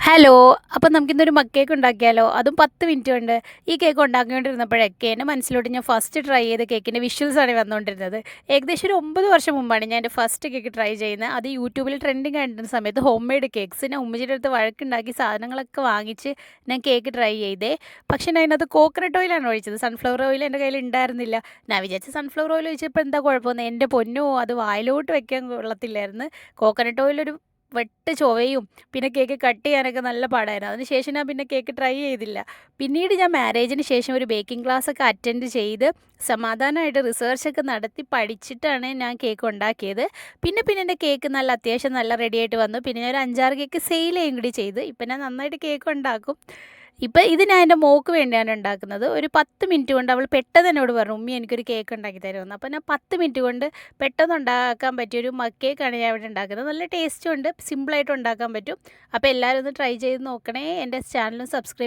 Hello. അപ്പം നമുക്കിന്നൊരു mug cake ഉണ്ടാക്കിയാലോ? അതും 10 മിനിറ്റ് കൊണ്ട്. ഈ കേക്ക് ഉണ്ടാക്കിക്കൊണ്ടിരുന്നപ്പോഴൊക്കെ എൻ്റെ മനസ്സിലോട്ട് ഞാൻ ഫസ്റ്റ് ട്രൈ ചെയ്ത കേക്കിൻ്റെ വിഷ്വൽസാണ് വന്നുകൊണ്ടിരുന്നത്. ഏകദേശം ഒരു 9 വർഷം മുമ്പാണ് ഞാൻ എൻ്റെ ഫസ്റ്റ് കേക്ക് ട്രൈ ചെയ്യുന്നത്. അത് യൂട്യൂബിൽ ട്രെൻഡിങ് ആയിരുന്ന സമയത്ത് ഹോം മെയ്ഡ് കേക്ക്സ്. ഞാൻ ഉമ്മച്ചിയുടെ അടുത്ത് വഴക്കുണ്ടാക്കി സാധനങ്ങളൊക്കെ വാങ്ങിച്ച് ഞാൻ കേക്ക് ട്രൈ ചെയ്തേ. പക്ഷേ ഞാൻ അതിനകത്ത് കോക്കനട്ട് ഓയിലാണ് ഒഴിച്ചത്. സൺഫ്ലവർ ഓയിൽ എൻ്റെ കയ്യിൽ ഉണ്ടായിരുന്നില്ല. ഞാൻ വിചാരിച്ചു സൺഫ്ലവർ ഓയിൽ ഒഴിച്ചപ്പോൾ എന്താ കുഴപ്പമെന്ന്. എൻ്റെ പൊന്നോ, അത് വായിലോട്ട് വെക്കാൻ കൊള്ളത്തില്ലായിരുന്നു. കോക്കനട്ട് ഓയിലൊരു വെട്ട് ചൊവയും പിന്നെ കേക്ക് കട്ട് ചെയ്യാനൊക്കെ നല്ല പാടായിരുന്നു. അതിനുശേഷം ഞാൻ പിന്നെ കേക്ക് ട്രൈ ചെയ്തില്ല. പിന്നീട് ഞാൻ മാരേജിന് ശേഷം ഒരു ബേക്കിംഗ് ക്ലാസ്സൊക്കെ അറ്റൻഡ് ചെയ്ത് സമാധാനമായിട്ട് റിസർച്ചൊക്കെ നടത്തി പഠിച്ചിട്ടാണ് ഞാൻ കേക്ക് ഉണ്ടാക്കിയത്. പിന്നെ എൻ്റെ കേക്ക് നല്ല അത്യാവശ്യം നല്ല റെഡിയായിട്ട് വന്നു. പിന്നെ ഞാൻ ഒരു 5, 6 കേക്ക് സെയിൽ ചെയ്യുകയും കൂടി ചെയ്തു. ഇപ്പം ഞാൻ നന്നായിട്ട് കേക്ക് ഉണ്ടാക്കും. ഇപ്പം ഇത് ഞാൻ എൻ്റെ മോൾക്ക് വേണ്ടിയാണ് ഉണ്ടാക്കുന്നത്. ഒരു 10 മിനിറ്റ് കൊണ്ട് അവൾ പെട്ടെന്ന് എന്നോട് പറഞ്ഞു, "ഉമ്മി എനിക്കൊരു കേക്ക് ഉണ്ടാക്കി തരുമെന്ന്." അപ്പോൾ ഞാൻ 10 മിനിറ്റ് കൊണ്ട് പെട്ടെന്ന് ഉണ്ടാക്കാൻ പറ്റിയൊരു മഗ് കേക്കാണ് ഞാൻ ഇവിടെ ഉണ്ടാക്കുന്നത്. നല്ല ടേസ്റ്റും ഉണ്ട്, സിമ്പിളായിട്ട് ഉണ്ടാക്കാൻ പറ്റും. അപ്പോൾ എല്ലാവരും ഒന്ന് ട്രൈ ചെയ്ത് നോക്കണേ. എൻ്റെ ചാനലും സബ്സ്ക്രൈബ്